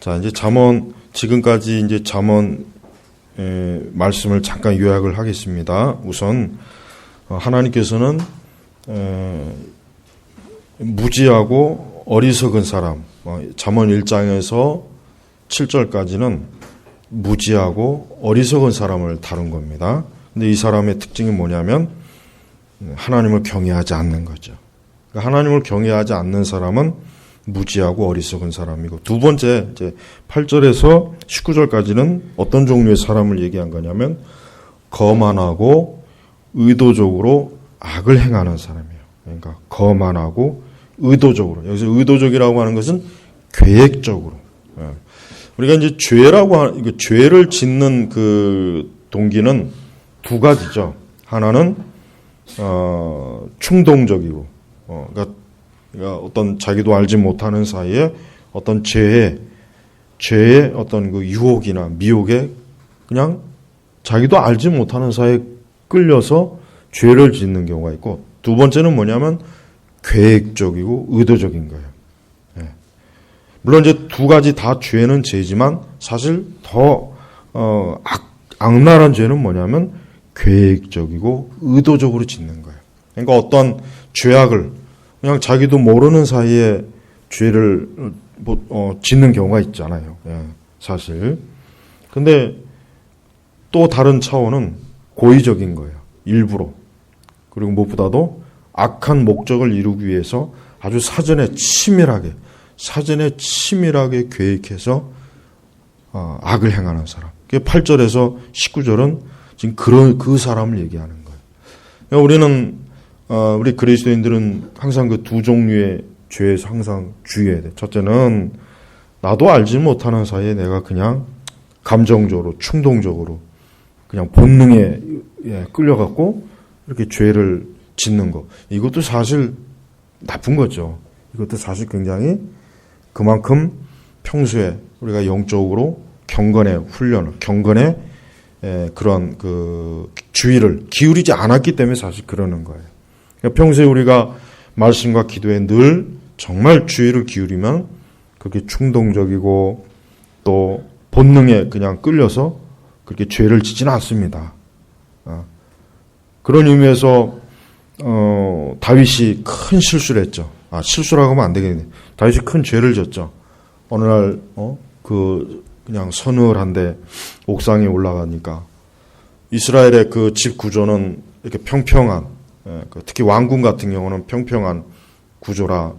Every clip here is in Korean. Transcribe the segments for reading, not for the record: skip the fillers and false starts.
자, 이제 잠언, 지금까지 이제 잠언 말씀을 잠깐 요약을 하겠습니다. 우선 하나님께서는 무지하고 어리석은 사람, 잠언 1장에서 7절까지는 무지하고 어리석은 사람을 다룬 겁니다. 근데 이 사람의 특징이 뭐냐면 하나님을 경외하지 않는 거죠. 그러니까 하나님을 경외하지 않는 사람은 무지하고 어리석은 사람이고, 두 번째 이제 8절에서 19절까지는 어떤 종류의 사람을 얘기한 거냐면 거만하고 의도적으로 악을 행하는 사람이에요. 그러니까 거만하고 의도적으로, 여기서 의도적이라고 하는 것은 계획적으로. 우리가 이제 죄를 짓는 그 동기는 두 가지죠. 하나는 충동적이고, 그러니까 어떤 자기도 알지 못하는 사이에 어떤 죄의 어떤 그 유혹이나 미혹에 그냥 자기도 알지 못하는 사이에 끌려서 죄를 짓는 경우가 있고, 두 번째는 뭐냐면 계획적이고 의도적인 거예요. 물론 이제 두 가지 다 죄는 죄지만 사실 더 악랄한 죄는 뭐냐면 계획적이고 의도적으로 짓는 거예요. 그러니까 어떤 죄악을 그냥 자기도 모르는 사이에 죄를 짓는 경우가 있잖아요. 사실. 근데 또 다른 차원은 고의적인 거예요. 일부러. 그리고 무엇보다도 악한 목적을 이루기 위해서 아주 사전에 치밀하게 계획해서 악을 행하는 사람. 8절에서 19절은 지금 그 사람을 얘기하는 거예요. 우리는 우리 그리스도인들은 항상 그 두 종류의 죄에서 항상 주의해야 돼. 첫째는 나도 알지 못하는 사이에 내가 그냥 감정적으로, 충동적으로, 그냥 본능에 끌려갖고 이렇게 죄를 짓는 거. 이것도 사실 나쁜 거죠. 이것도 사실 굉장히 그만큼 평소에 우리가 영적으로 경건의 훈련을, 경건의 그런 그 주의를 기울이지 않았기 때문에 사실 그러는 거예요. 평소에 우리가 말씀과 기도에 늘 정말 주의를 기울이면 그렇게 충동적이고 또 본능에 그냥 끌려서 그렇게 죄를 짓지는 않습니다. 그런 의미에서 다윗이 큰 실수를 했죠. 실수라고 하면 안 되겠네. 다윗이 큰 죄를 졌죠. 어느 날 그냥 서늘한데 옥상에 올라가니까 이스라엘의 그 집 구조는 이렇게 평평한, 특히 왕궁 같은 경우는 평평한 구조라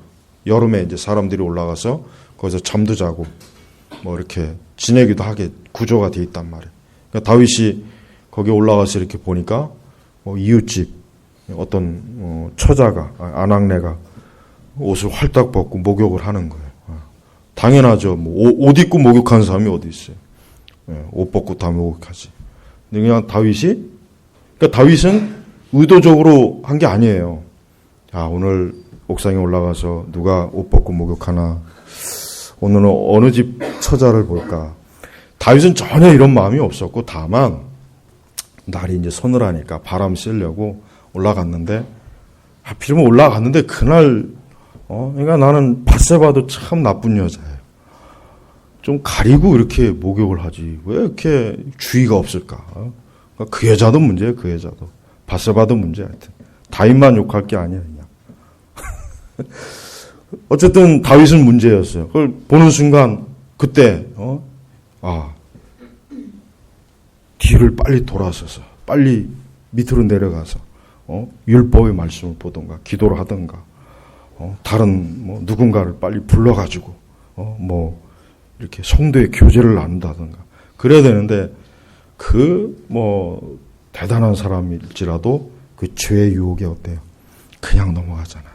여름에 이제 사람들이 올라가서 거기서 잠도 자고 뭐 이렇게 지내기도 하게 구조가 돼 있단 말이에요. 그러니까 다윗이 거기 올라가서 이렇게 보니까 이웃집 어떤 처자가, 아낙네가 옷을 활딱 벗고 목욕을 하는 거예요. 당연하죠. 옷 입고 목욕하는 사람이 어디 있어요. 옷 벗고 다 목욕하지. 근데 그냥 그러니까 다윗은 의도적으로 한 게 아니에요. 오늘 옥상에 올라가서 누가 옷 벗고 목욕하나, 오늘은 어느 집 처자를 볼까. 다윗은 전혀 이런 마음이 없었고, 다만 날이 이제 서늘하니까 바람 쐬려고 올라갔는데, 하필이면 올라갔는데 그날 그러니까 나는 바세바도 참 나쁜 여자예요. 좀 가리고 이렇게 목욕을 하지 왜 이렇게 주의가 없을까. 그러니까 그 여자도 문제예요. 그 여자도 바세바도 문제야. 하여튼 다윗만 욕할 게 아니야 그냥. 어쨌든 다윗은 문제였어요. 그걸 보는 순간 그때 뒤를 빨리 돌아서서 빨리 밑으로 내려가서 율법의 말씀을 보던가 기도를 하던가 다른 누군가를 빨리 불러가지고 이렇게 성도의 교제를 나눈다던가 그래야 되는데 대단한 사람일지라도 그 죄의 유혹이 어때요? 그냥 넘어가잖아요.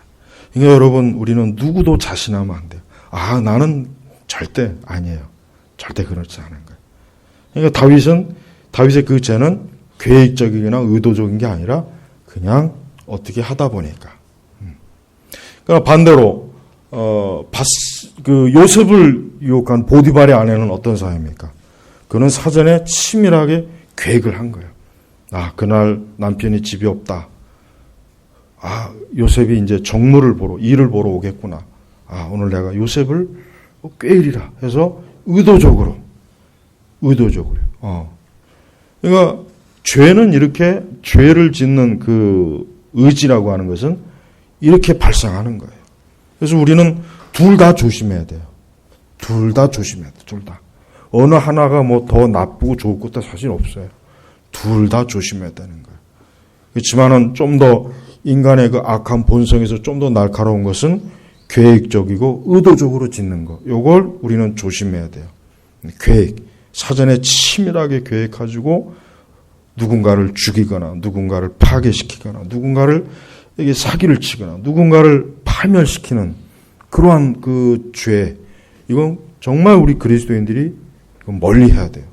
그러니까 여러분 우리는 누구도 자신하면 안 돼요. 나는 절대 아니에요. 절대 그렇지 않은 거예요. 그러니까 다윗의 그 죄는 계획적이거나 의도적인 게 아니라 그냥 어떻게 하다 보니까. 그러나 반대로 요셉을 유혹한 보디발의 아내는 어떤 사람입니까? 그는 사전에 치밀하게 계획을 한 거예요. 그날 남편이 집이 없다. 요셉이 이제 일을 보러 오겠구나. 오늘 내가 요셉을 꾀리라 해서 의도적으로. 그러니까 죄는 이렇게 죄를 짓는 그 의지라고 하는 것은 이렇게 발생하는 거예요. 그래서 우리는 둘 다 조심해야 돼요. 둘 다 조심해야 돼요. 둘 다. 어느 하나가 뭐 더 나쁘고 좋을 것도 사실 없어요. 둘 다 조심해야 되는 거예요. 그렇지만은 좀 더 인간의 그 악한 본성에서 좀 더 날카로운 것은 계획적이고 의도적으로 짓는 거. 요걸 우리는 조심해야 돼요. 계획. 사전에 치밀하게 계획가지고 누군가를 죽이거나 누군가를 파괴시키거나 누군가를 이게 사기를 치거나 누군가를 파멸시키는 그러한 그 죄. 이건 정말 우리 그리스도인들이 멀리 해야 돼요.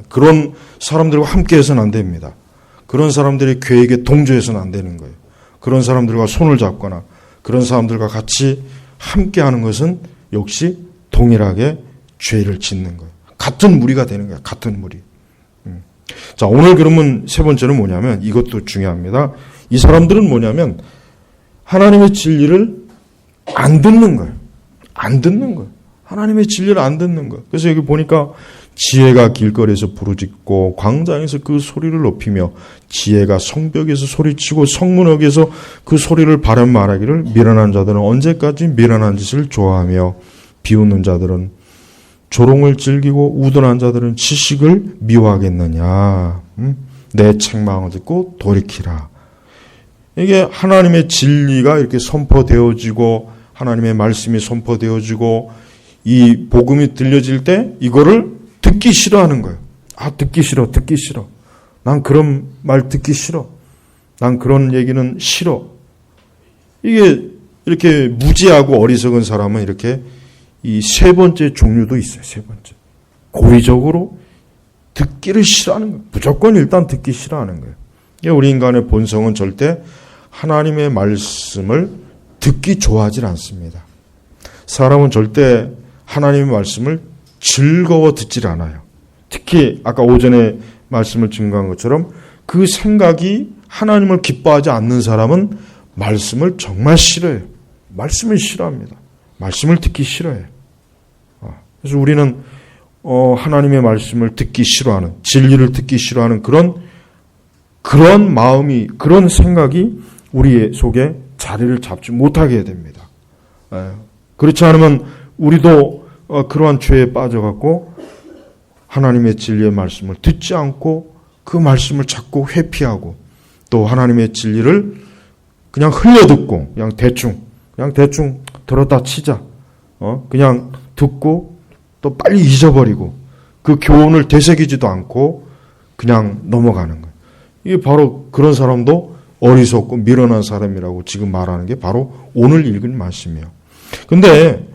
그런 사람들과 함께 해서는 안 됩니다. 그런 사람들의 계획에 동조해서는 안 되는 거예요. 그런 사람들과 손을 잡거나 그런 사람들과 같이 함께 하는 것은 역시 동일하게 죄를 짓는 거예요. 같은 무리가 되는 거예요. 같은 무리. 자, 오늘 그러면 세 번째는 뭐냐면 이것도 중요합니다. 이 사람들은 뭐냐면 하나님의 진리를 안 듣는 거예요. 안 듣는 거예요. 하나님의 진리를 안 듣는 거예요. 그래서 여기 보니까 지혜가 길거리에서 부르짖고 광장에서 그 소리를 높이며 지혜가 성벽에서 소리치고 성문역에서 그 소리를 바른 말하기를 미련한 자들은 언제까지 미련한 짓을 좋아하며 비웃는 자들은 조롱을 즐기고 우둔한 자들은 지식을 미워하겠느냐. 내 책망을 듣고 돌이키라. 이게 하나님의 진리가 이렇게 선포되어지고 하나님의 말씀이 선포되어지고 이 복음이 들려질 때 이거를 듣기 싫어하는 거예요. 아, 듣기 싫어. 난 그런 말 듣기 싫어. 난 그런 얘기는 싫어. 이게 이렇게 무지하고 어리석은 사람은 이렇게 이 세 번째 종류도 있어요. 세 번째. 고의적으로 듣기를 싫어하는 거예요. 무조건 일단 듣기 싫어하는 거예요. 우리 인간의 본성은 절대 하나님의 말씀을 듣기 좋아하지 않습니다. 사람은 절대 하나님의 말씀을 즐거워 듣질 않아요. 특히 아까 오전에 말씀을 증거한 것처럼 그 생각이 하나님을 기뻐하지 않는 사람은 말씀을 정말 싫어해요. 말씀을 싫어합니다. 말씀을 듣기 싫어해요. 그래서 우리는 하나님의 말씀을 듣기 싫어하는, 진리를 듣기 싫어하는 그런 마음이, 그런 생각이 우리 속에 자리를 잡지 못하게 해야 됩니다. 그렇지 않으면 우리도 그러한 죄에 빠져갖고 하나님의 진리의 말씀을 듣지 않고 그 말씀을 자꾸 회피하고 또 하나님의 진리를 그냥 흘려듣고 그냥 대충 들었다 치자. 그냥 듣고 또 빨리 잊어버리고 그 교훈을 되새기지도 않고 그냥 넘어가는 거예요. 이게 바로 그런 사람도 어리석고 미련한 사람이라고 지금 말하는 게 바로 오늘 읽은 말씀이에요. 근데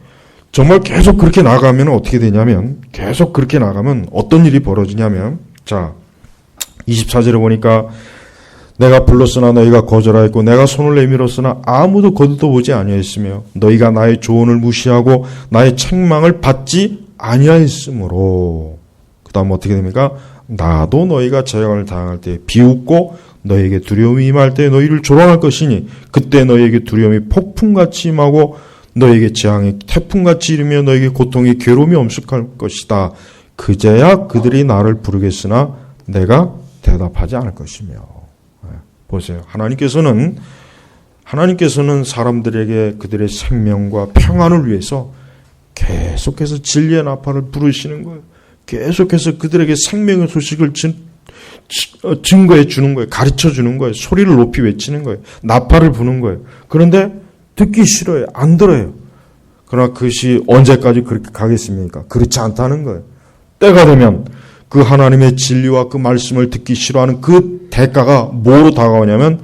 정말 계속 그렇게 나가면 어떻게 되냐면 계속 그렇게 나가면 어떤 일이 벌어지냐면 자 24절에 보니까 내가 불렀으나 너희가 거절하였고 내가 손을 내밀었으나 아무도 거들떠보지 아니하였으며 너희가 나의 조언을 무시하고 나의 책망을 받지 아니하였으므로 그 다음 어떻게 됩니까? 나도 너희가 재앙을 당할 때 비웃고 너희에게 두려움이 임할 때 너희를 조롱할 것이니 그때 너희에게 두려움이 폭풍같이 임하고 너희에게 재앙이 태풍같이 이르며 너희에게 고통이 괴로움이 엄습할 것이다. 그제야 그들이 나를 부르겠으나 내가 대답하지 않을 것이며. 보세요. 하나님께서는 사람들에게 그들의 생명과 평안을 위해서 계속해서 진리의 나팔을 부르시는 거예요. 계속해서 그들에게 생명의 소식을 증거해 주는 거예요. 가르쳐 주는 거예요. 소리를 높이 외치는 거예요. 나팔을 부는 거예요. 그런데 듣기 싫어요. 안 들어요. 그러나 그것이 언제까지 그렇게 가겠습니까? 그렇지 않다는 거예요. 때가 되면 그 하나님의 진리와 그 말씀을 듣기 싫어하는 그 대가가 뭐로 다가오냐면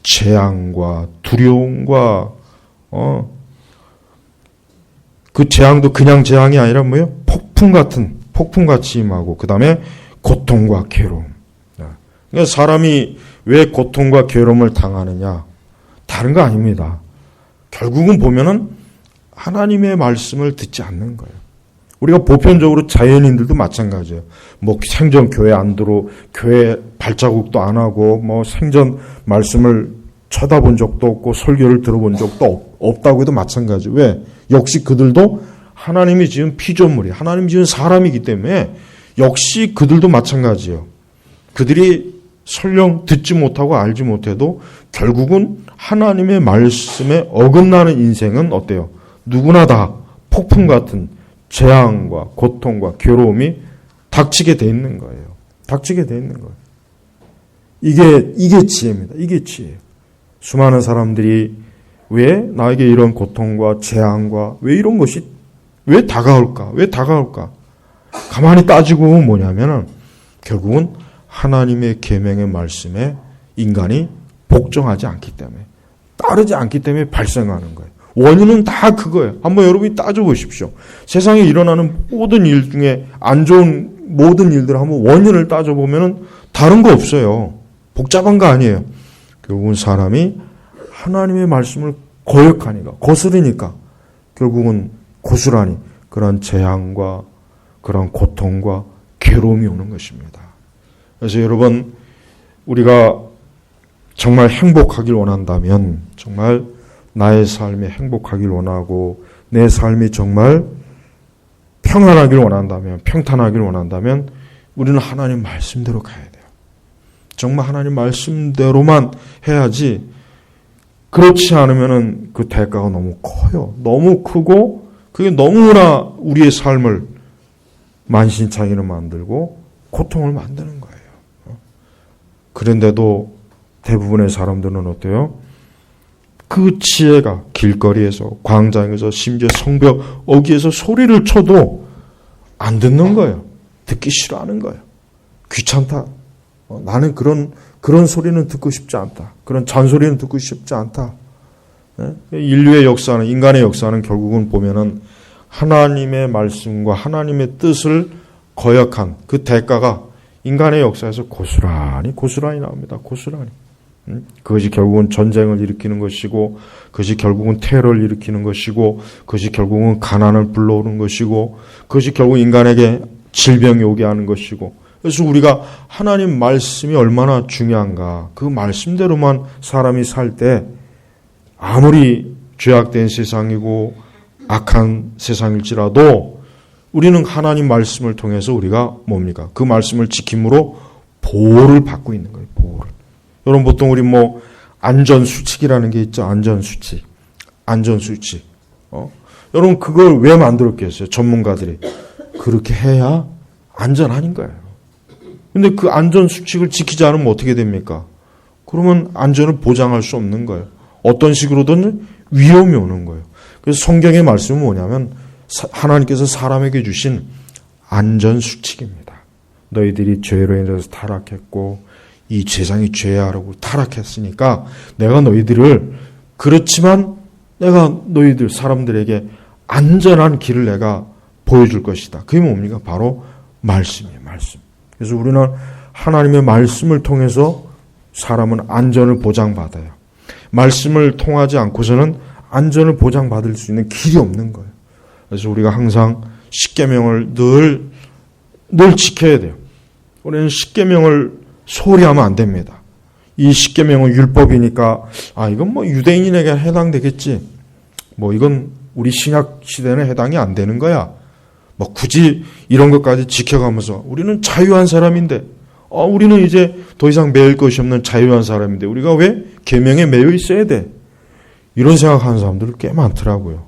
재앙과 두려움과 그 재앙도 그냥 재앙이 아니라 뭐예요? 폭풍같이 임하고 그 다음에 고통과 괴로움. 그러니까 사람이 왜 고통과 괴로움을 당하느냐? 다른 거 아닙니다. 결국은 보면은 하나님의 말씀을 듣지 않는 거예요. 우리가 보편적으로 자연인들도 마찬가지예요. 뭐 생전 교회 안 들어, 교회 발자국도 안 하고, 뭐 생전 말씀을 쳐다본 적도 없고 설교를 들어본 적도 없다고 해도 마찬가지. 왜? 역시 그들도 하나님이 지은 피조물이, 하나님이 지은 사람이기 때문에 역시 그들도 마찬가지예요. 그들이 설령 듣지 못하고 알지 못해도 결국은 하나님의 말씀에 어긋나는 인생은 어때요? 누구나 다 폭풍 같은 재앙과 고통과 괴로움이 닥치게 돼 있는 거예요. 닥치게 돼 있는 거예요. 이게 지혜입니다. 이게 지혜예요. 수많은 사람들이 왜 나에게 이런 고통과 재앙과 왜 이런 것이 왜 다가올까? 왜 다가올까? 가만히 따지고 보면 뭐냐면은 결국은 하나님의 계명의 말씀에 인간이 복종하지 않기 때문에, 따르지 않기 때문에 발생하는 거예요. 원인은 다 그거예요. 한번 여러분이 따져보십시오. 세상에 일어나는 모든 일 중에 안 좋은 모든 일들을 한번 원인을 따져보면은 다른 거 없어요. 복잡한 거 아니에요. 결국은 사람이 하나님의 말씀을 거역하니까, 거스르니까 결국은 고스란히 그런 재앙과 그런 고통과 괴로움이 오는 것입니다. 그래서 여러분, 우리가 정말 행복하길 원한다면, 정말 나의 삶이 행복하길 원하고 내 삶이 정말 평안하길 원한다면, 평탄하길 원한다면 우리는 하나님 말씀대로 가야 돼요. 정말 하나님 말씀대로만 해야지, 그렇지 않으면은 그 대가가 너무 커요. 너무 크고 그게 너무나 우리의 삶을 만신창이를 만들고 고통을 만드는 거예요. 그런데도 대부분의 사람들은 어때요? 그 지혜가 길거리에서, 광장에서, 심지어 성벽 어귀에서 소리를 쳐도 안 듣는 거예요. 듣기 싫어하는 거예요. 귀찮다. 나는 그런 소리는 듣고 싶지 않다. 그런 잔소리는 듣고 싶지 않다. 인류의 역사는, 인간의 역사는 결국은 보면은 하나님의 말씀과 하나님의 뜻을 거역한 그 대가가 인간의 역사에서 고스란히 나옵니다. 고스란히. 그것이 결국은 전쟁을 일으키는 것이고, 그것이 결국은 테러를 일으키는 것이고, 그것이 결국은 가난을 불러오는 것이고, 그것이 결국 인간에게 질병이 오게 하는 것이고. 그래서 우리가 하나님 말씀이 얼마나 중요한가, 그 말씀대로만 사람이 살 때 아무리 죄악된 세상이고 악한 세상일지라도 우리는 하나님 말씀을 통해서 우리가 뭡니까? 그 말씀을 지킴으로 보호를 받고 있는 거예요. 보호를. 여러분, 보통 우리 안전수칙이라는 게 있죠. 안전수칙. 여러분, 그걸 왜 만들었겠어요? 전문가들이. 그렇게 해야 안전한 거예요. 근데 그 안전수칙을 지키지 않으면 어떻게 됩니까? 그러면 안전을 보장할 수 없는 거예요. 어떤 식으로든 위험이 오는 거예요. 그래서 성경의 말씀은 뭐냐면 하나님께서 사람에게 주신 안전수칙입니다. 너희들이 죄로 인해서 타락했고 이 세상이 죄하라고 타락했으니까 내가 너희들을, 그렇지만 내가 너희들 사람들에게 안전한 길을 내가 보여줄 것이다. 그게 뭡니까? 바로 말씀이에요. 말씀. 그래서 우리는 하나님의 말씀을 통해서 사람은 안전을 보장받아요. 말씀을 통하지 않고서는 안전을 보장받을 수 있는 길이 없는 거예요. 그래서 우리가 항상 십계명을 늘 지켜야 돼요. 우리는 십계명을 소홀히 하면 안 됩니다. 이 십계명은 율법이니까 이건 유대인에게 해당되겠지. 이건 우리 신약 시대는 해당이 안 되는 거야. 굳이 이런 것까지 지켜가면서 우리는 자유한 사람인데, 우리는 이제 더 이상 매일 것이 없는 자유한 사람인데 우리가 왜 계명에 매여 있어야 돼? 이런 생각하는 사람들 꽤 많더라고요.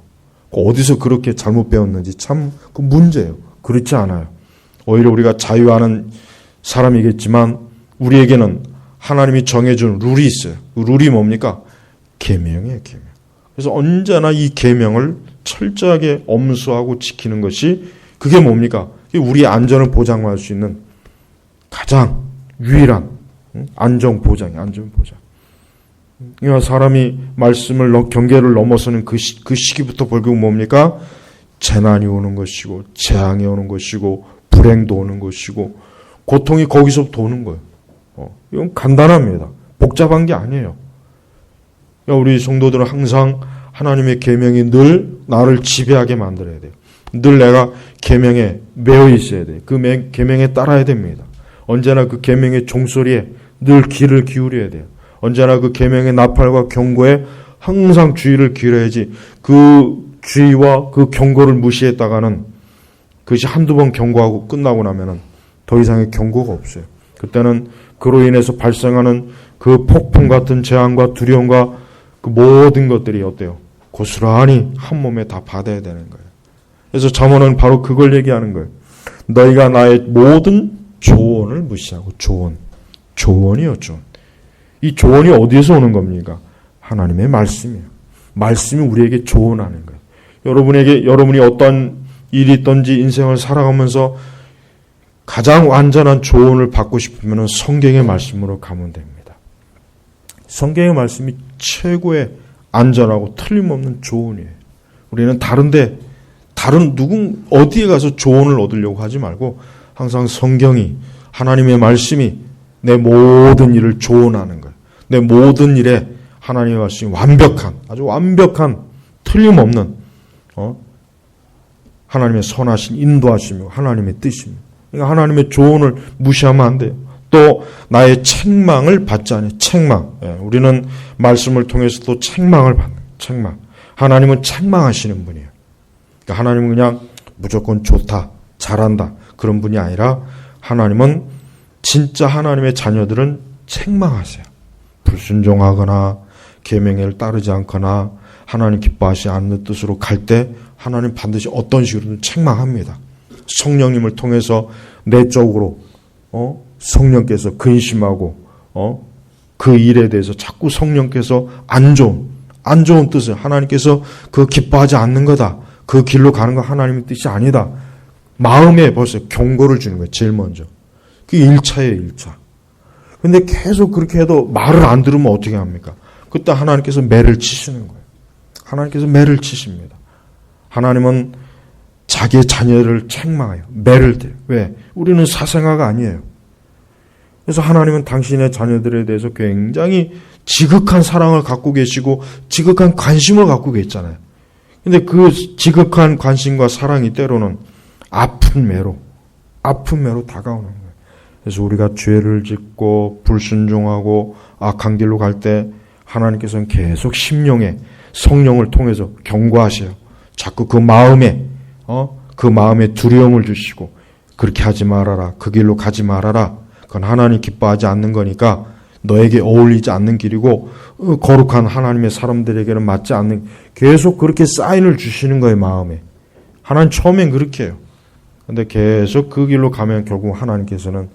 어디서 그렇게 잘못 배웠는지 참 그 문제예요. 그렇지 않아요. 오히려 우리가 자유하는 사람이겠지만 우리에게는 하나님이 정해준 룰이 있어요. 그 룰이 뭡니까? 계명이에요. 계명. 그래서 언제나 이 계명을 철저하게 엄수하고 지키는 것이, 그게 뭡니까? 우리의 안전을 보장할 수 있는 가장 유일한 안전보장이에요. 안전보장. 그러니까 사람이 말씀을 경계를 넘어서는 그 시기부터 결국 뭡니까? 재난이 오는 것이고, 재앙이 오는 것이고, 불행도 오는 것이고, 고통이 거기서부터 오는 거예요. 이건 간단합니다. 복잡한 게 아니에요. 우리 성도들은 항상 하나님의 계명이 늘 나를 지배하게 만들어야 돼요. 늘 내가 계명에 매여 있어야 돼요. 그 계명에 따라야 됩니다. 언제나 그 계명의 종소리에 늘 귀를 기울여야 돼요. 언제나 그 계명의 나팔과 경고에 항상 주의를 기울여야지 그 주의와 그 경고를 무시했다가는 그것이 한두 번 경고하고 끝나고 나면은 더 이상의 경고가 없어요. 그때는 그로 인해서 발생하는 그 폭풍 같은 재앙과 두려움과 그 모든 것들이 어때요? 고스란히 한 몸에 다 받아야 되는 거예요. 그래서 잠언은 바로 그걸 얘기하는 거예요. 너희가 나의 모든 조언을 무시하고 조언이요, 조언. 이 조언이 어디에서 오는 겁니까? 하나님의 말씀이에요. 말씀이 우리에게 조언하는 거예요. 여러분이 어떤 일이 있든지 인생을 살아가면서 가장 완전한 조언을 받고 싶으면 성경의 말씀으로 가면 됩니다. 성경의 말씀이 최고의 안전하고 틀림없는 조언이에요. 우리는 어디에 가서 조언을 얻으려고 하지 말고 항상 성경이, 하나님의 말씀이 내 모든 일을 조언하는 거예요. 내 모든 일에 하나님의 말씀이 아주 완벽한, 틀림없는, 하나님의 선하신 인도하심이고 하나님의 뜻입니다. 그러니까 하나님의 조언을 무시하면 안 돼요. 또 나의 책망을 받지 않아요. 책망. 우리는 말씀을 통해서도 책망을 받는 거예요. 책망. 하나님은 책망하시는 분이에요. 그러니까 하나님은 그냥 무조건 좋다, 잘한다 그런 분이 아니라 하나님은 진짜 하나님의 자녀들은 책망하세요. 불순종하거나 계명을 따르지 않거나 하나님 기뻐하시지 않는 뜻으로 갈 때 하나님 반드시 어떤 식으로든 책망합니다. 성령님을 통해서 내적으로 성령께서 근심하고 그 일에 대해서 자꾸 성령께서 안 좋은 뜻을 하나님께서 그 기뻐하지 않는 거다. 그 길로 가는 거 하나님의 뜻이 아니다. 마음에 벌써 경고를 주는 거예요. 제일 먼저. 그게 1차예요. 1차. 근데 계속 그렇게 해도 말을 안 들으면 어떻게 합니까? 그때 하나님께서 매를 치시는 거예요. 하나님께서 매를 치십니다. 하나님은 자기의 자녀를 책망해요. 매를 대요. 왜? 우리는 사생아가 아니에요. 그래서 하나님은 당신의 자녀들에 대해서 굉장히 지극한 사랑을 갖고 계시고 지극한 관심을 갖고 계시잖아요. 근데 그 지극한 관심과 사랑이 때로는 아픈 매로 다가오는 거예요. 그래서 우리가 죄를 짓고 불순종하고 악한 길로 갈 때 하나님께서는 계속 심령에 성령을 통해서 경고하셔요. 자꾸 그 마음에 두려움을 주시고 그렇게 하지 말아라. 그 길로 가지 말아라. 그건 하나님 기뻐하지 않는 거니까 너에게 어울리지 않는 길이고 거룩한 하나님의 사람들에게는 맞지 않는, 계속 그렇게 사인을 주시는 거예요. 마음에. 하나님 처음엔 그렇게 해요. 근데 계속 그 길로 가면 결국 하나님께서는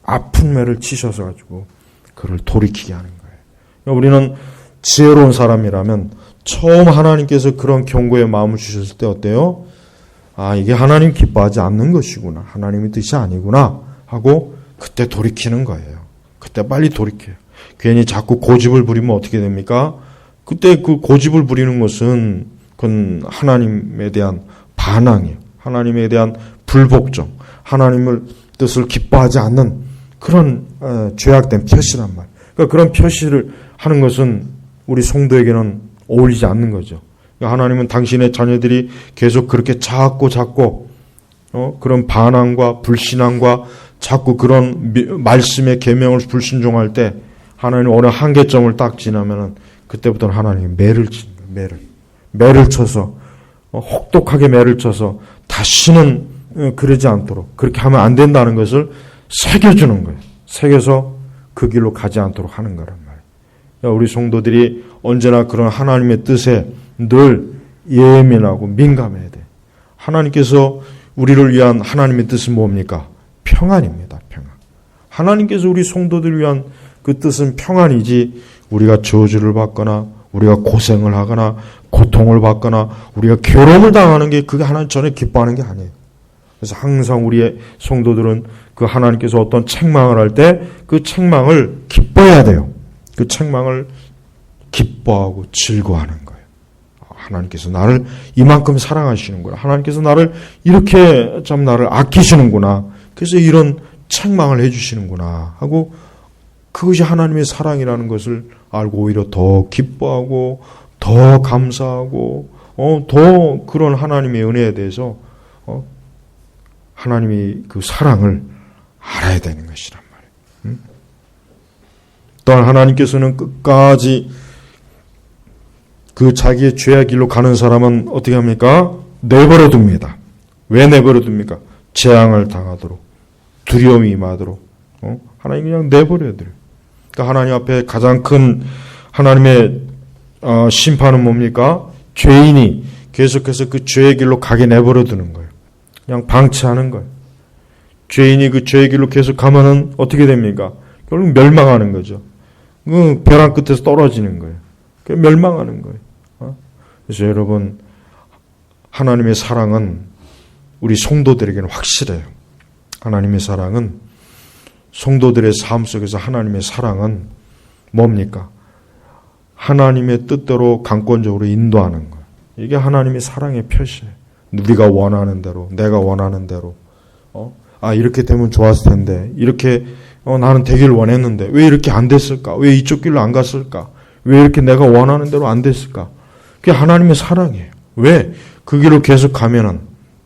아픈 매를 치셔서 가지고 그를 돌이키게 하는 거예요. 우리는 지혜로운 사람이라면 처음 하나님께서 그런 경고의 마음을 주셨을 때 어때요? 아, 이게 하나님 기뻐하지 않는 것이구나. 하나님의 뜻이 아니구나 하고 그때 돌이키는 거예요. 그때 빨리 돌이켜요. 괜히 자꾸 고집을 부리면 어떻게 됩니까? 그때 그 고집을 부리는 것은 그건 하나님에 대한 반항이에요. 하나님에 대한 불복종, 하나님의 뜻을 기뻐하지 않는 그런 죄악된 표시란 말이에요. 그러니까 그런 표시를 하는 것은 우리 성도에게는 어울리지 않는 거죠. 그러니까 하나님은 당신의 자녀들이 계속 그렇게 자꾸 그런 반항과 불신앙과 자꾸 그런 말씀의 계명을 불순종할 때 하나님 어느 한계점을 딱 지나면은 그때부터는 하나님이 매를 치는 거예요. 매를 쳐서 혹독하게 매를 쳐서 다시는 그러지 않도록, 그렇게 하면 안 된다는 것을 새겨주는 거예요. 새겨서 그 길로 가지 않도록 하는 거란 말이에요. 우리 성도들이 언제나 그런 하나님의 뜻에 늘 예민하고 민감해야 돼. 하나님께서 우리를 위한 하나님의 뜻은 뭡니까? 평안입니다. 평안. 하나님께서 우리 성도들을 위한 그 뜻은 평안이지 우리가 저주를 받거나 우리가 고생을 하거나 고통을 받거나 우리가 괴로움을 당하는 게 그게 하나님 전에 기뻐하는 게 아니에요. 그래서 항상 우리의 성도들은 그 하나님께서 어떤 책망을 할 때 그 책망을 기뻐해야 돼요. 그 책망을 기뻐하고 즐거워하는 거예요. 하나님께서 나를 이만큼 사랑하시는구나. 하나님께서 나를 이렇게 참 나를 아끼시는구나. 그래서 이런 책망을 해주시는구나 하고 그것이 하나님의 사랑이라는 것을 알고 오히려 더 기뻐하고 더 감사하고 더 그런 하나님의 은혜에 대해서 하나님이 그 사랑을 알아야 되는 것이란 말이에요. 또한 하나님께서는 끝까지 그 자기의 죄의 길로 가는 사람은 어떻게 합니까? 내버려 둡니다. 왜 내버려 둡니까? 재앙을 당하도록, 두려움이 임하도록. 하나님 그냥 내버려 둬요. 그러니까 하나님 앞에 가장 큰 하나님의 심판은 뭡니까? 죄인이 계속해서 그 죄의 길로 가게 내버려 두는 거예요. 그냥 방치하는 거예요. 죄인이 그 죄의 길로 계속 가면은 어떻게 됩니까? 결국 멸망하는 거죠. 벼랑 끝에서 떨어지는 거예요. 멸망하는 거예요. 그래서 여러분, 하나님의 사랑은 우리 성도들에게는 확실해요. 하나님의 사랑은, 성도들의 삶 속에서 하나님의 사랑은 뭡니까? 하나님의 뜻대로 강권적으로 인도하는 거예요. 이게 하나님의 사랑의 표시예요. 우리가 원하는 대로, 내가 원하는 대로. 이렇게 되면 좋았을 텐데, 이렇게 나는 되길 원했는데 왜 이렇게 안 됐을까? 왜 이쪽 길로 안 갔을까? 왜 이렇게 내가 원하는 대로 안 됐을까? 그게 하나님의 사랑이에요. 왜? 그 길로 계속 가면은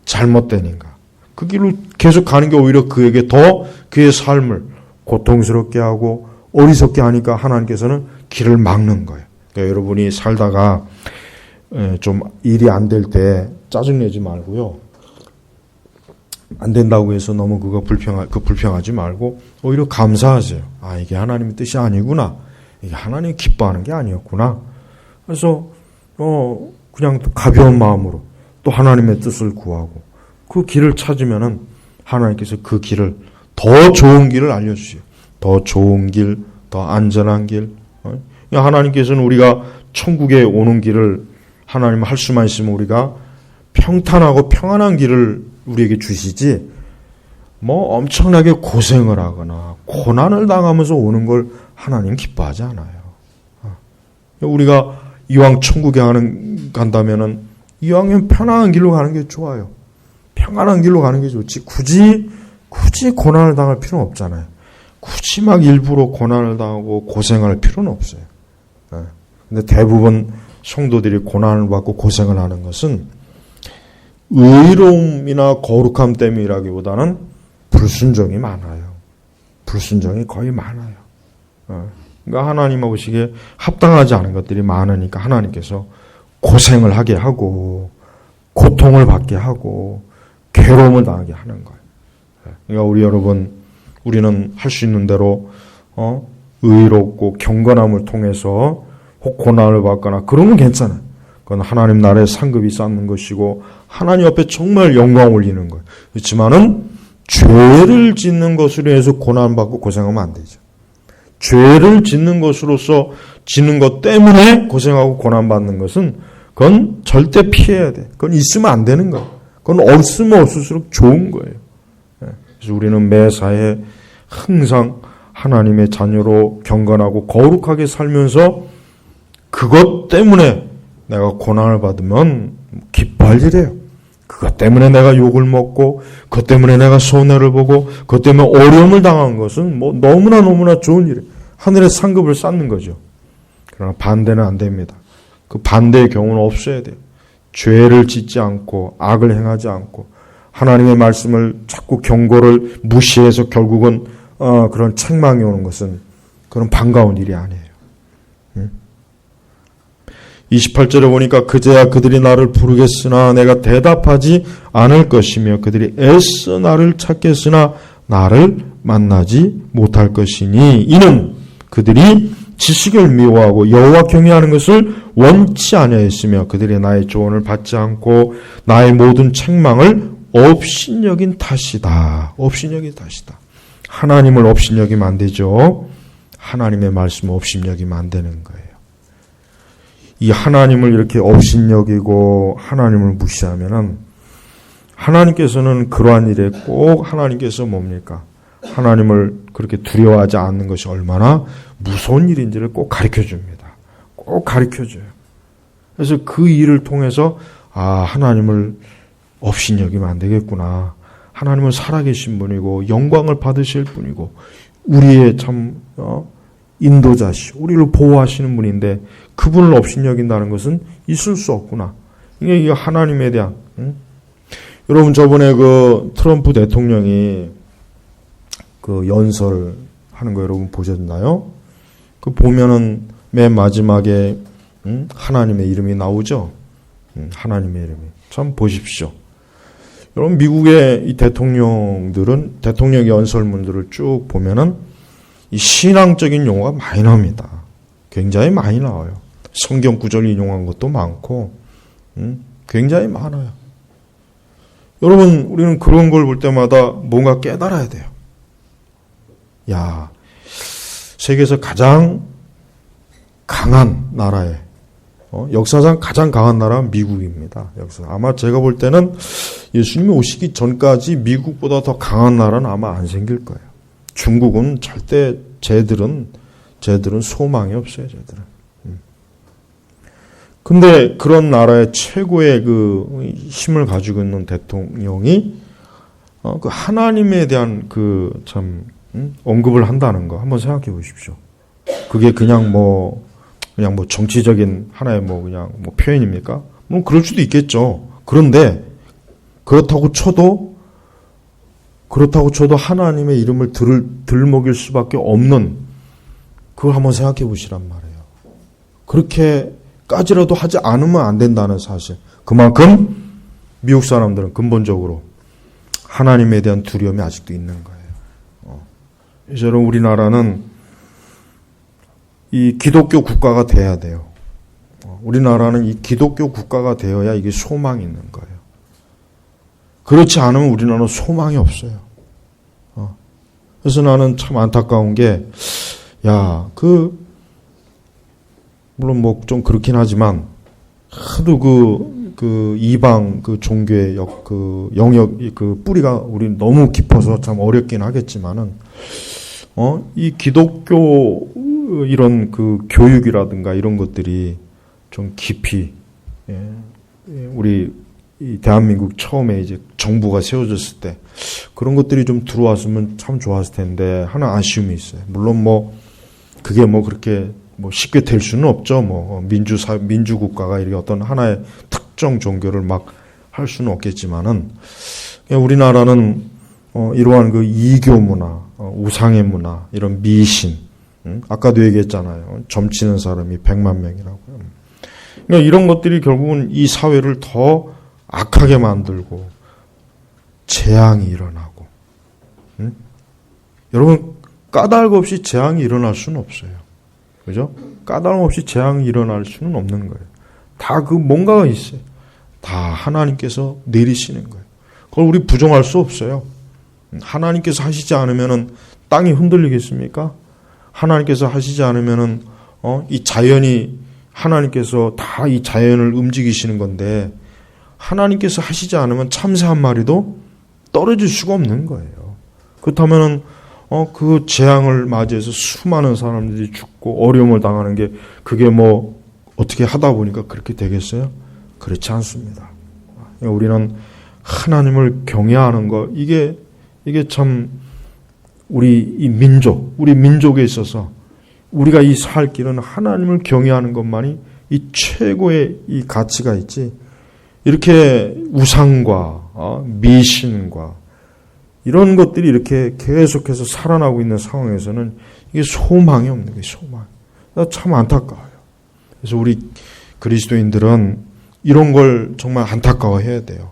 잘못되니까. 그 길로 계속 가는 게 오히려 그에게 더 그의 삶을 고통스럽게 하고 어리석게 하니까 하나님께서는 길을 막는 거예요. 그러니까 여러분이 살다가 좀 일이 안 될 때 짜증내지 말고요. 안 된다고 해서 너무 불평하지 말고 오히려 감사하세요. 이게 하나님의 뜻이 아니구나. 이게 하나님이 기뻐하는 게 아니었구나. 그래서 그냥 가벼운 마음으로 또 하나님의 뜻을 구하고 그 길을 찾으면은 하나님께서 그 길을 더 좋은 길을 알려주세요. 더 좋은 길, 더 안전한 길. 하나님께서는 우리가 천국에 오는 길을 하나님 할 수만 있으면 우리가 평탄하고 평안한 길을 우리에게 주시지 엄청나게 고생을 하거나 고난을 당하면서 오는 걸 하나님 기뻐하지 않아요. 우리가 이왕 천국에 간다면은 이왕이면 편안한 길로 가는 게 좋아요. 평안한 길로 가는 게 좋지. 굳이 고난을 당할 필요는 없잖아요. 굳이 막 일부러 고난을 당하고 고생할 필요는 없어요. 근데 대부분 성도들이 고난을 받고 고생을 하는 것은 의로움이나 거룩함 때문이라기보다는 불순종이 많아요. 불순종이 거의 많아요. 그러니까 하나님 보시기에 합당하지 않은 것들이 많으니까 하나님께서 고생을 하게 하고 고통을 받게 하고 괴로움을 당하게 하는 거예요. 그러니까 우리는 할 수 있는 대로 의롭고 경건함을 통해서 혹 고난을 받거나 그러면 괜찮아요. 그건 하나님 나라의 상급이 쌓는 것이고 하나님 앞에 정말 영광 올리는 거예요. 그렇지만은 죄를 짓는 것으로 해서 고난받고 고생하면 안 되죠. 죄를 짓는 것으로서 짓는 것 때문에 고생하고 고난받는 것은 그건 절대 피해야 돼. 그건 있으면 안 되는 거예요. 그건 없으면 없을수록 좋은 거예요. 그래서 우리는 매사에 항상 하나님의 자녀로 경건하고 거룩하게 살면서 그것 때문에 내가 고난을 받으면 기뻐할 일이에요. 그것 때문에 내가 욕을 먹고 그것 때문에 내가 손해를 보고 그것 때문에 어려움을 당한 것은 너무나 좋은 일이에요. 하늘의 상급을 쌓는 거죠. 그러나 반대는 안 됩니다. 그 반대의 경우는 없어야 돼요. 죄를 짓지 않고 악을 행하지 않고 하나님의 말씀을 자꾸 경고를 무시해서 결국은 그런 책망이 오는 것은 그런 반가운 일이 아니에요. 28절에 보니까 그제야 그들이 나를 부르겠으나 내가 대답하지 않을 것이며 그들이 애써 나를 찾겠으나 나를 만나지 못할 것이니 이는 그들이 지식을 미워하고 여호와 경외하는 것을 원치 아니하였으며 그들이 나의 조언을 받지 않고 나의 모든 책망을 업신여긴 탓이다. 업신여긴 탓이다. 하나님을 업신여기면 안 되죠. 하나님의 말씀을 업신여기면 안 되는 거예요. 이 하나님을 이렇게 업신여기고 하나님을 무시하면은 하나님께서는 그러한 일에 꼭 하나님께서 뭡니까? 하나님을 그렇게 두려워하지 않는 것이 얼마나 무서운 일인지를 꼭 가르쳐 줍니다. 꼭 가르쳐 줘요. 그래서 그 일을 통해서 하나님을 업신여기면 안 되겠구나. 하나님은 살아계신 분이고 영광을 받으실 분이고 우리의 참 인도자시오. 우리를 보호하시는 분인데 그분을 업신여긴다는 것은 있을 수 없구나. 이게 하나님에 대한 여러분 저번에 그 트럼프 대통령이 그 연설하는 거 여러분 보셨나요? 그 보면은 맨 마지막에 하나님의 이름이 나오죠. 하나님의 이름이. 참 보십시오. 여러분, 미국의 이 대통령들은 대통령 연설문들을 쭉 보면은 이 신앙적인 용어가 많이 나옵니다. 굉장히 많이 나와요. 성경 구절 인용한 것도 많고, 굉장히 많아요. 여러분, 우리는 그런 걸 볼 때마다 뭔가 깨달아야 돼요. 야, 세계에서 가장 강한 나라에, 역사상 가장 강한 나라는 미국입니다. 아마 제가 볼 때는 예수님이 오시기 전까지 미국보다 더 강한 나라는 아마 안 생길 거예요. 중국은 절대 쟤들은 소망이 없어요, 쟤들은. 근데 그런 나라의 최고의 그 힘을 가지고 있는 대통령이 그 하나님에 대한 그 참 언급을 한다는 거 한번 생각해 보십시오. 그게 그냥 뭐 정치적인 하나의 그냥 표현입니까? 그럴 수도 있겠죠. 그런데 그렇다고 쳐도 하나님의 이름을 들먹일 수밖에 없는, 그걸 한번 생각해 보시란 말이에요. 그렇게까지라도 하지 않으면 안 된다는 사실. 그만큼 미국 사람들은 근본적으로 하나님에 대한 두려움이 아직도 있는 거예요. 이제 우리나라는 이 기독교 국가가 돼야 돼요. 우리나라는 이 기독교 국가가 되어야 이게 소망이 있는 거예요. 그렇지 않으면 우리나라는 소망이 없어요. 그래서 나는 참 안타까운 게, 물론 좀 그렇긴 하지만, 하도 그 이방 그 종교의 영역, 그 뿌리가 우리 너무 깊어서 참 어렵긴 하겠지만은, 이 기독교 이런 그 교육이라든가 이런 것들이 좀 깊이, 우리 이 대한민국 처음에 이제 정부가 세워졌을 때 그런 것들이 좀 들어왔으면 참 좋았을 텐데, 하나 아쉬움이 있어요. 물론 그게 그렇게 쉽게 될 수는 없죠. 민주국가가 이렇게 어떤 하나의 특정 종교를 막 할 수는 없겠지만은, 우리나라는 이러한 그 이교 문화, 우상의 문화, 이런 미신, 아까도 얘기했잖아요. 점치는 사람이 100만 명이라고요. 그러니까 이런 것들이 결국은 이 사회를 더 악하게 만들고 재앙이 일어나고, 여러분, 까닭 없이 재앙이 일어날 수는 없어요. 그죠? 까닭 없이 재앙이 일어날 수는 없는 거예요. 다 뭔가가 있어요. 다 하나님께서 내리시는 거예요. 그걸 우리 부정할 수 없어요. 하나님께서 하시지 않으면은 땅이 흔들리겠습니까? 하나님께서 하시지 않으면은 이 자연이, 하나님께서 다 이 자연을 움직이시는 건데, 하나님께서 하시지 않으면 참새 한 마리도 떨어질 수가 없는 거예요. 그렇다면은 그 재앙을 맞이해서 수많은 사람들이 죽고 어려움을 당하는 게, 그게 어떻게 하다 보니까 그렇게 되겠어요? 그렇지 않습니다. 우리는 하나님을 경외하는 것, 이게 참 우리 민족에 있어서 우리가 이 살 길은 하나님을 경외하는 것만이 이 최고의 이 가치가 있지, 이렇게 우상과 미신과 이런 것들이 이렇게 계속해서 살아나고 있는 상황에서는 이게 소망이 없는 거예요. 소망. 참 안타까워요. 그래서 우리 그리스도인들은 이런 걸 정말 안타까워해야 돼요.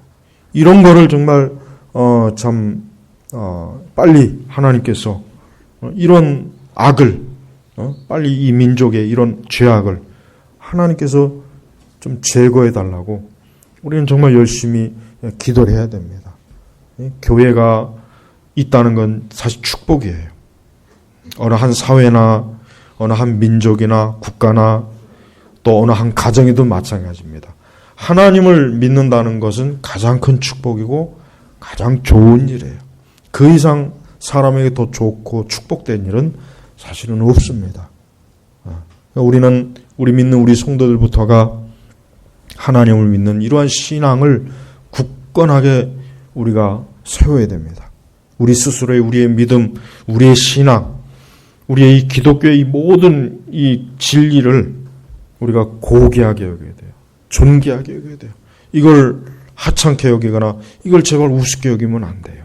이런 거를 정말 빨리 하나님께서 이런 악을, 빨리 이 민족의 이런 죄악을 하나님께서 좀 제거해 달라고 우리는 정말 열심히 기도를 해야 됩니다. 교회가 있다는 건 사실 축복이에요. 어느 한 사회나 어느 한 민족이나 국가나 또 어느 한 가정에도 마찬가지입니다. 하나님을 믿는다는 것은 가장 큰 축복이고 가장 좋은 일이에요. 그 이상 사람에게 더 좋고 축복된 일은 사실은 없습니다. 우리는 우리 믿는 우리 성도들부터가 하나님을 믿는 이러한 신앙을 굳건하게 우리가 세워야 됩니다. 우리 스스로의 우리의 믿음, 우리의 신앙, 우리의 이 기독교의 이 모든 이 진리를 우리가 고귀하게 여겨야 돼요. 존귀하게 여겨야 돼요. 이걸 하찮게 여기거나 이걸 제발 우습게 여기면 안 돼요.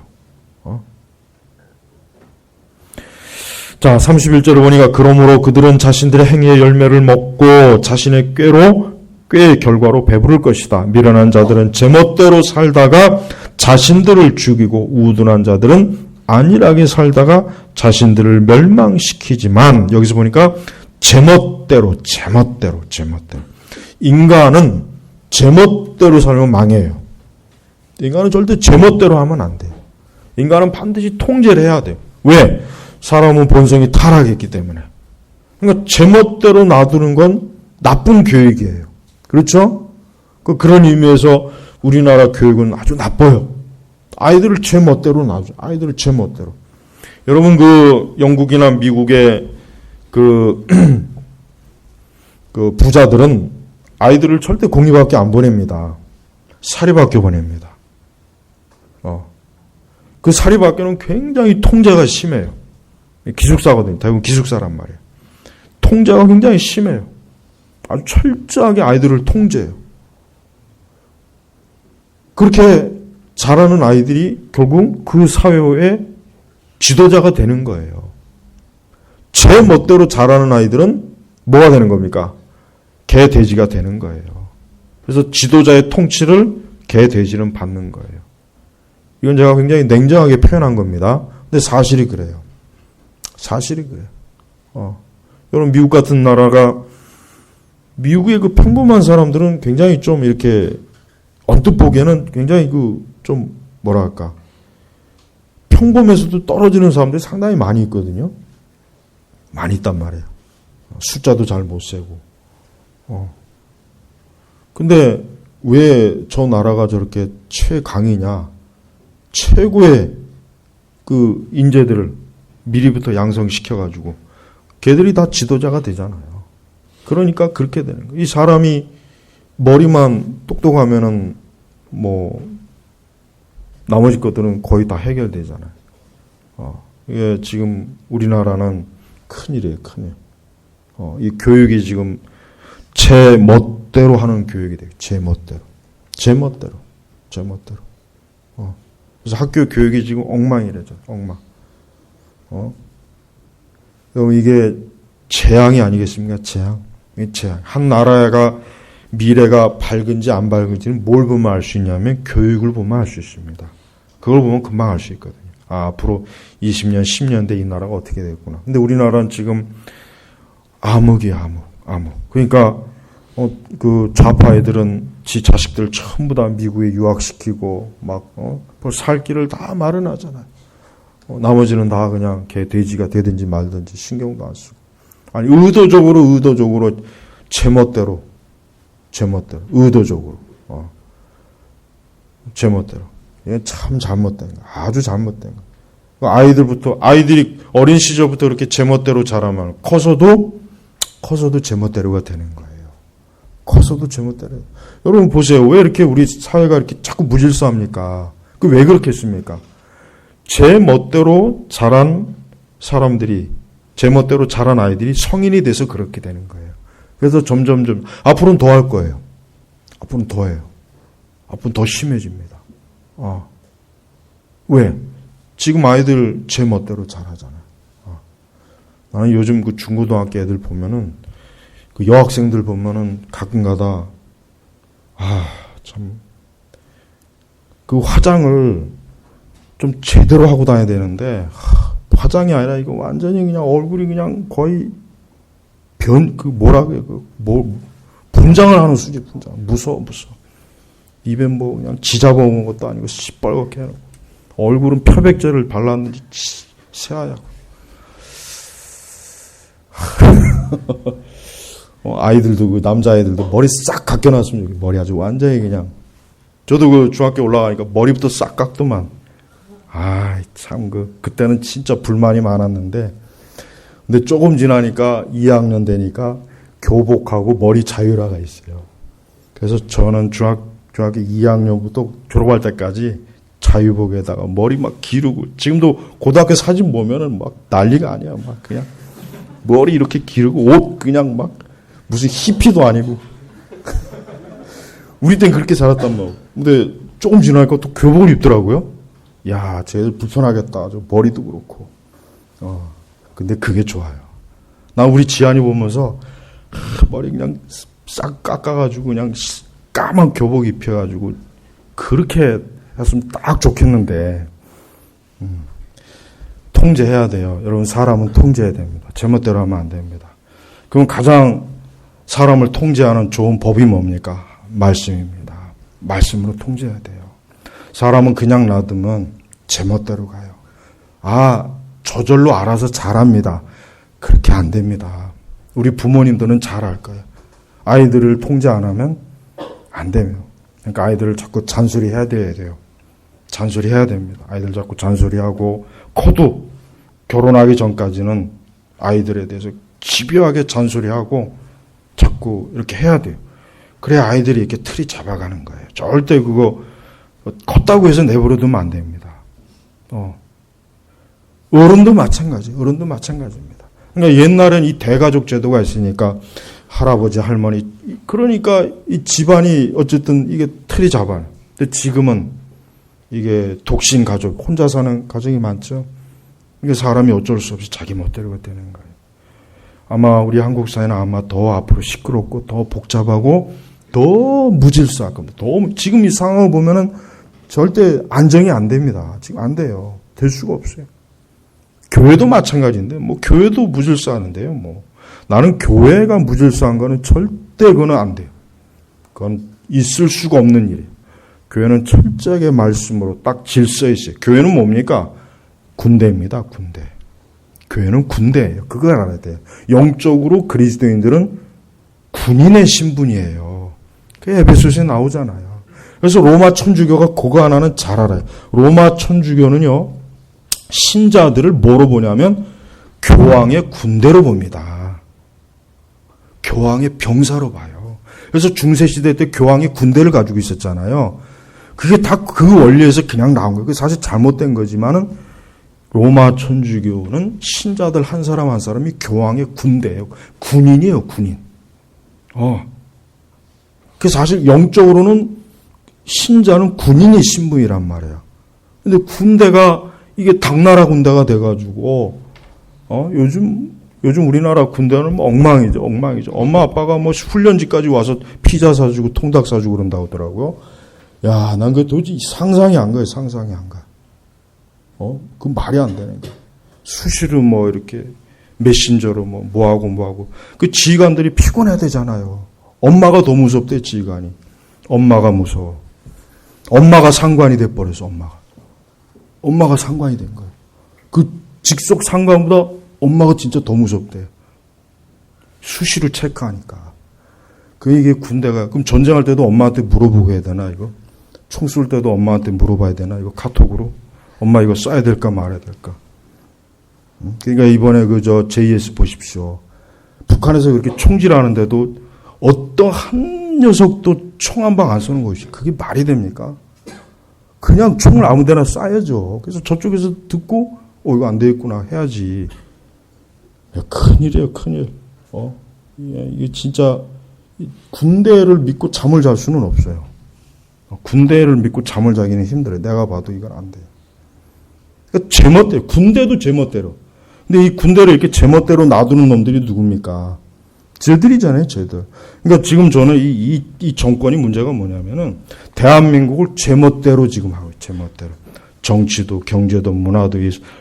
자, 31절을 보니까 그러므로 그들은 자신들의 행위의 열매를 먹고 자신의 꾀의 결과로 배부를 것이다. 미련한 자들은 제멋대로 살다가 자신들을 죽이고 우둔한 자들은 안일하게 살다가 자신들을 멸망시키지만, 여기서 보니까 제멋대로. 인간은 제멋대로 살면 망해요. 인간은 절대 제멋대로 하면 안 돼요. 인간은 반드시 통제를 해야 돼요. 왜? 사람은 본성이 타락했기 때문에. 그러니까 제멋대로 놔두는 건 나쁜 교육이에요. 그렇죠? 그런 의미에서 우리나라 교육은 아주 나빠요. 아이들을 제멋대로 놔줘. 아이들을 제멋대로. 여러분, 영국이나 미국의 그 부자들은 아이들을 절대 공립학교 안 보냅니다. 사립학교 보냅니다. 그 사립학교는 굉장히 통제가 심해요. 기숙사거든요. 대부분 기숙사란 말이에요. 통제가 굉장히 심해요. 아주 철저하게 아이들을 통제해요. 그렇게 자라는 아이들이 결국 그 사회의 지도자가 되는 거예요. 제 멋대로 자라는 아이들은 뭐가 되는 겁니까? 개, 돼지가 되는 거예요. 그래서 지도자의 통치를 개, 돼지는 받는 거예요. 이건 제가 굉장히 냉정하게 표현한 겁니다. 근데 사실이 그래요. 사실이 그래요. 여러분, 미국 같은 나라가, 미국의 그 평범한 사람들은 굉장히 좀 이렇게 언뜻 보기에는 굉장히 좀 뭐랄까, 평범에서도 떨어지는 사람들이 상당히 많이 있거든요. 많이 있단 말이에요. 숫자도 잘 못 세고. 근데 왜 저 나라가 저렇게 최강이냐? 최고의 그 인재들을 미리부터 양성시켜가지고 걔들이 다 지도자가 되잖아요. 그러니까 그렇게 되는 거예요. 이 사람이 머리만 똑똑하면은 나머지 것들은 거의 다 해결되잖아요. 이게 지금 우리나라는 큰일이에요, 큰일. 이 교육이 지금 제 멋대로 하는 교육이 돼요. 제 멋대로. 그래서 학교 교육이 지금 엉망이래죠. 엉망. 여러분, 이게 재앙이 아니겠습니까? 재앙. 한 나라가 미래가 밝은지 안 밝은지는 뭘 보면 알 수 있냐면 교육을 보면 알 수 있습니다. 그걸 보면 금방 알 수 있거든요. 앞으로 20년, 10년 뒤에 이 나라가 어떻게 되겠구나. 근데 우리나라는 지금 암흑이야, 암흑. 그러니까 그 좌파 애들은 지 자식들 전부 다 미국에 유학시키고 살 길을 다 마련하잖아요. 나머지는 다 그냥 개, 돼지가 되든지 말든지 신경도 안 쓰고. 아니, 의도적으로 제멋대로. 의도적으로. 제멋대로. 이게 참 잘못된 거. 아주 잘못된 거. 아이들이 어린 시절부터 그렇게 제멋대로 자라면 커서도 제멋대로가 되는 거예요. 커서도 제멋대로. 여러분 보세요. 왜 이렇게 우리 사회가 이렇게 자꾸 무질서합니까? 왜 그렇게 했습니까? 제 멋대로 자란 사람들이, 제 멋대로 자란 아이들이 성인이 돼서 그렇게 되는 거예요. 그래서 점점 앞으로는 더 할 거예요. 앞으로는 더 해요. 앞으로는 더 심해집니다. 왜? 지금 아이들 제 멋대로 잘하잖아요. 나는 요즘 그 중고등학교 애들 보면은, 그 여학생들 보면은 가끔가다, 참, 그 화장을 좀 제대로 하고 다녀야 되는데, 화장이 아니라 이거 완전히 그냥 얼굴이 그냥 거의 분장을 하는 수준, 분장. 무서워. 입에 그냥 지잡아먹은 것도 아니고 시뻘겋게 해놓고. 얼굴은漂백제를 발랐는지 새하얗고. 아이들도, 남자애들도 머리 싹 깎여놨으면 좋겠어요. 머리 아주 완전히 그냥. 저도 그 중학교 올라가니까 머리부터 싹 깎더만. 참, 그때는 진짜 불만이 많았는데. 근데 조금 지나니까 2학년 되니까 교복하고 머리 자유화가 있어요. 그래서 저는 중학교 2학년부터 졸업할 때까지 자유복에다가 머리 막 기르고, 지금도 고등학교 사진 보면은 막 난리가 아니야. 막 그냥 머리 이렇게 기르고 옷 그냥 막 무슨 히피도 아니고. 우리 땐 그렇게 자랐단 말이야. 근데 조금 지나니까 또 교복을 입더라고요. 야, 쟤들 불편하겠다. 저 머리도 그렇고. 근데 그게 좋아요. 나 우리 지안이 보면서 머리 그냥 싹 깎아가지고 그냥 까만 교복 입혀가지고 그렇게 했으면 딱 좋겠는데 통제해야 돼요. 여러분 사람은 통제해야 됩니다. 제멋대로 하면 안 됩니다. 그럼 가장 사람을 통제하는 좋은 법이 뭡니까? 말씀입니다. 말씀으로 통제해야 돼요. 사람은 그냥 놔두면 제멋대로 가요. 저절로 알아서 잘합니다. 그렇게 안 됩니다. 우리 부모님들은 잘 알 거예요. 아이들을 통제 안 하면 안 돼요. 그러니까 아이들을 자꾸 잔소리해야 돼요. 잔소리해야 됩니다. 아이들 자꾸 잔소리하고 코도 결혼하기 전까지는 아이들에 대해서 집요하게 잔소리하고 자꾸 이렇게 해야 돼요. 그래야 아이들이 이렇게 틀이 잡아가는 거예요. 절대 그거 컸다고 해서 내버려두면 안 됩니다. 어른도 마찬가지입니다. 그러니까 옛날엔 이 대가족 제도가 있으니까 할아버지, 할머니, 그러니까 이 집안이 어쨌든 이게 틀이 잡아요. 근데 지금은 이게 독신 가족, 혼자 사는 가정이 많죠. 이게 사람이 어쩔 수 없이 자기 멋대로 되는 거예요. 아마 우리 한국 사회는 아마 더 앞으로 시끄럽고 더 복잡하고 더 무질서할 겁니다. 지금 이 상황을 보면은 절대 안정이 안 됩니다. 지금 안 돼요. 될 수가 없어요. 교회도 마찬가지인데, 교회도 무질서하는데요, 나는 교회가 무질서한 거는 절대 그거는 안 돼요. 그건 있을 수가 없는 일이에요. 교회는 철저하게 말씀으로 딱 질서에 있어요. 교회는 뭡니까? 군대입니다, 군대. 교회는 군대예요. 그걸 알아야 돼요. 영적으로 그리스도인들은 군인의 신분이에요. 그게 에베소서에 나오잖아요. 그래서 로마 천주교가 그거 하나는 잘 알아요. 로마 천주교는요, 신자들을 뭐로 보냐면 교황의 군대로 봅니다. 교황의 병사로 봐요. 그래서 중세시대 때 교황이 군대를 가지고 있었잖아요. 그게 다 그 원리에서 그냥 나온 거예요. 그게 사실 잘못된 거지만은 로마 천주교는 신자들 한 사람 한 사람이 교황의 군대예요. 군인이에요, 군인. 그 사실 영적으로는 신자는 군인의 신분이란 말이에요. 근데 군대가 이게 당나라 군대가 돼가지고 요즘 우리나라 군대는 엉망이죠. 엄마 아빠가 훈련지까지 와서 피자 사주고 통닭 사주고 그런다고 하더라고요. 야, 난 그 도저히 상상이 안 가요. 상상이 안 가. 그 말이 안 되는 거예요. 수시로 이렇게 메신저로 뭐하고. 그 지휘관들이 피곤해야 되잖아요. 엄마가 더 무섭대, 지휘관이. 엄마가 무서워. 엄마가 상관이 돼버려서 엄마가 상관이 된 거예요. 그 직속 상관보다 엄마가 진짜 더 무섭대요. 수시로 체크하니까. 이게 군대가, 그럼 전쟁할 때도 엄마한테 물어보고 해야 되나, 이거? 총 쏠 때도 엄마한테 물어봐야 되나, 이거 카톡으로? 엄마 이거 쏴야 될까 말아야 될까? 그러니까 이번에 JS 보십시오. 북한에서 그렇게 총질하는데도 어떤 한 녀석도 총 한 방 안 쏘는 것이 그게 말이 됩니까? 그냥 총을 아무 데나 쏴야죠. 그래서 저쪽에서 듣고 이거 안 되겠구나 해야지. 야, 큰일이에요, 큰일. 이게 진짜 군대를 믿고 잠을 잘 수는 없어요. 군대를 믿고 잠을 자기는 힘들어요. 내가 봐도 이건 안 돼요. 그러니까 제멋대로, 군대도 제멋대로. 근데 이 군대를 이렇게 제멋대로 놔두는 놈들이 누굽니까? 쟤들이잖아요, 쟤들. 그러니까 지금 저는 이 정권이 문제가 뭐냐면은 대한민국을 제멋대로 지금 하고 있어요, 제멋대로. 정치도, 경제도, 문화도,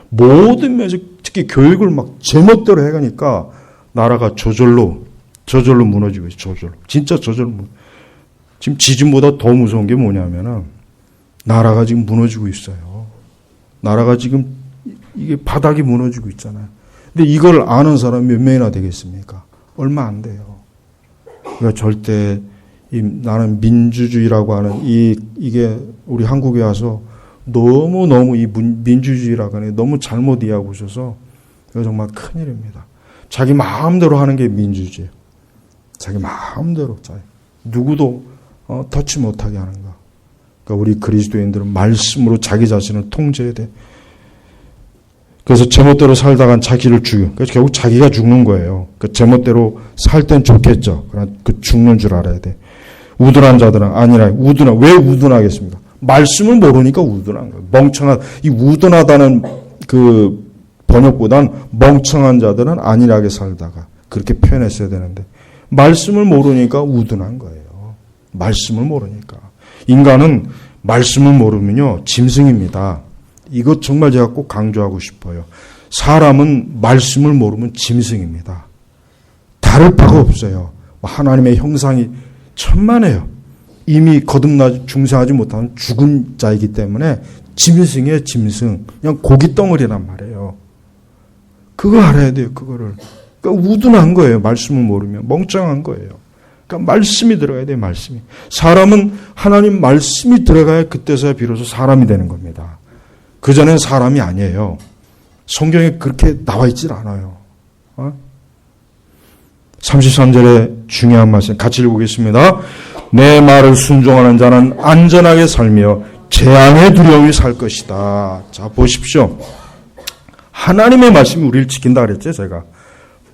모든 면에서 특히 교육을 막 제멋대로 해가니까 나라가 저절로 무너지고 있어요, 저절로. 진짜 저절로 지금 지진보다 더 무서운 게 뭐냐면은 나라가 지금 무너지고 있어요. 나라가 지금 이게 바닥이 무너지고 있잖아요. 근데 이걸 아는 사람이 몇 명이나 되겠습니까? 얼마 안 돼요. 그러니까 절대 나는 민주주의라고 하는 이게 우리 한국에 와서 너무 이 민주주의라고 하는 게 너무 잘못 이해하고 있어서 이거 정말 큰일입니다. 자기 마음대로 하는 게 민주주의예요. 자기 마음대로 누구도 터치 못하게 하는 거. 그러니까 우리 그리스도인들은 말씀으로 자기 자신을 통제해야 돼. 그래서 제멋대로 살다간 자기를 죽여. 그래서 결국 자기가 죽는 거예요. 그 제멋대로 살 땐 좋겠죠. 그러나 그 죽는 줄 알아야 돼. 우둔한 자들은 아니라 왜 우둔하겠습니까? 말씀을 모르니까 우둔한 거예요. 멍청한 이 우둔하다는 그 번역보단 멍청한 자들은 안일하게 살다가 그렇게 표현했어야 되는데 말씀을 모르니까 우둔한 거예요. 말씀을 모르니까. 인간은 말씀을 모르면요 짐승입니다. 이것 정말 제가 꼭 강조하고 싶어요. 사람은 말씀을 모르면 짐승입니다. 다를 바가 없어요. 하나님의 형상이 천만해요. 이미 거듭나 중생하지 못하는 죽은 자이기 때문에 짐승이에요, 짐승. 그냥 고깃덩어리란 말이에요. 그거 알아야 돼요, 그거를. 그러니까 우둔한 거예요, 말씀을 모르면. 멍청한 거예요. 그러니까 말씀이 들어가야 돼요, 말씀이. 사람은 하나님 말씀이 들어가야 그때서야 비로소 사람이 되는 겁니다. 그전엔 사람이 아니에요. 성경에 그렇게 나와 있질 않아요. 33절에 중요한 말씀 같이 읽어보겠습니다. 내 말을 순종하는 자는 안전하게 살며 재앙의 두려움이 살 것이다. 자, 보십시오. 하나님의 말씀이 우리를 지킨다 그랬죠, 제가.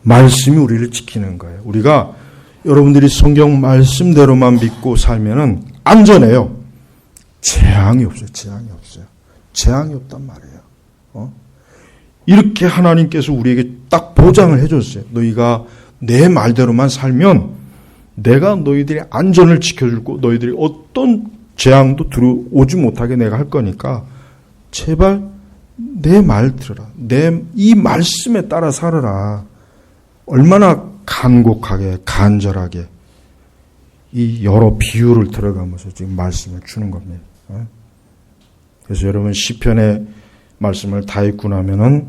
말씀이 우리를 지키는 거예요. 우리가 여러분들이 성경 말씀대로만 믿고 살면은 안전해요. 재앙이 없어요. 재앙이 없어요. 재앙이 없단 말이에요. 이렇게 하나님께서 우리에게 딱 보장을 해줬어요. 너희가 내 말대로만 살면 내가 너희들의 안전을 지켜주고 너희들이 어떤 재앙도 들어오지 못하게 내가 할 거니까 제발 내 말 들어라. 이 말씀에 따라 살아라. 얼마나 간곡하게 간절하게 이 여러 비유를 들어가면서 지금 말씀을 주는 겁니다. 그래서 여러분 시편의 말씀을 다 읽고 나면은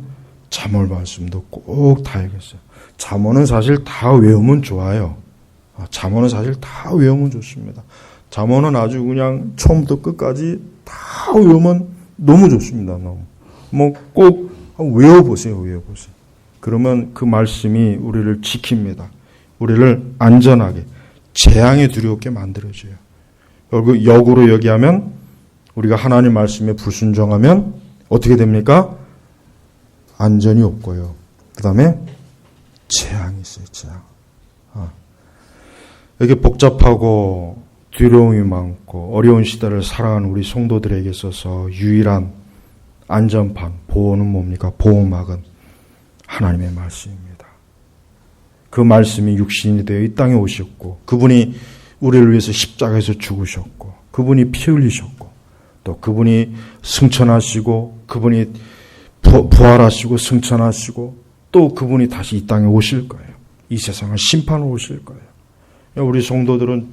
잠언 말씀도 꼭 다 읽었어요. 잠언은 사실 다 외우면 좋아요. 잠언은 사실 다 외우면 좋습니다. 잠언은 아주 그냥 처음부터 끝까지 다 외우면 너무 좋습니다. 너무. 꼭 외워보세요. 외워보세요. 그러면 그 말씀이 우리를 지킵니다. 우리를 안전하게 재앙에 두렵게 만들어줘요. 그리고 역으로 얘기하면 우리가 하나님 말씀에 불순종하면 어떻게 됩니까? 안전이 없고요. 그 다음에 재앙이 있어요. 재앙. 이렇게 복잡하고 두려움이 많고 어려운 시대를 살아가는 우리 성도들에게 있어서 유일한 안전판, 보호는 뭡니까? 보호막은 하나님의 말씀입니다. 그 말씀이 육신이 되어 이 땅에 오셨고 그분이 우리를 위해서 십자가에서 죽으셨고 그분이 피 흘리셨고 또 그분이 승천하시고 그분이 부활하시고 승천하시고 또 그분이 다시 이 땅에 오실 거예요. 이 세상을 심판으로 오실 거예요. 우리 성도들은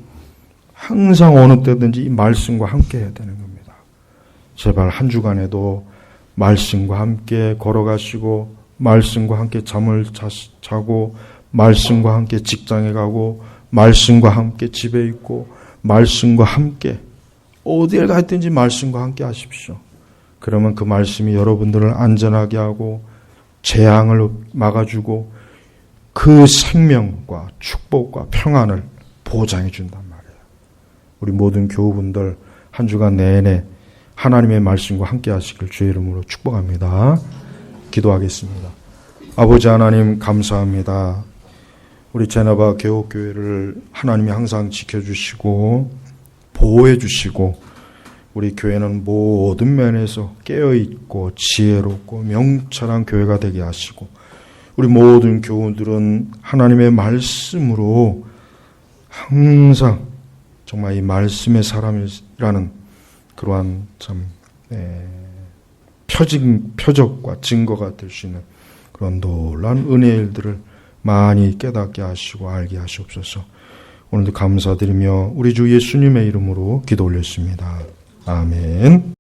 항상 어느 때든지 이 말씀과 함께 해야 되는 겁니다. 제발 한 주간에도 말씀과 함께 걸어가시고 말씀과 함께 잠을 자고 말씀과 함께 직장에 가고 말씀과 함께 집에 있고 말씀과 함께 어디에 가 있든지 말씀과 함께 하십시오. 그러면 그 말씀이 여러분들을 안전하게 하고 재앙을 막아주고 그 생명과 축복과 평안을 보장해 준단 말이에요. 우리 모든 교우분들 한 주간 내내 하나님의 말씀과 함께 하시길 주의 이름으로 축복합니다. 기도하겠습니다. 아버지 하나님 감사합니다. 우리 제나바 개옥교회를 하나님이 항상 지켜주시고 보호해 주시고 우리 교회는 모든 면에서 깨어있고 지혜롭고 명철한 교회가 되게 하시고 우리 모든 교우들은 하나님의 말씀으로 항상 정말 이 말씀의 사람이라는 그러한 참 표적과 증거가 될 수 있는 그런 놀라운 은혜의 일들을 많이 깨닫게 하시고 알게 하시옵소서. 오늘도 감사드리며 우리 주 예수님의 이름으로 기도 올렸습니다. 아멘.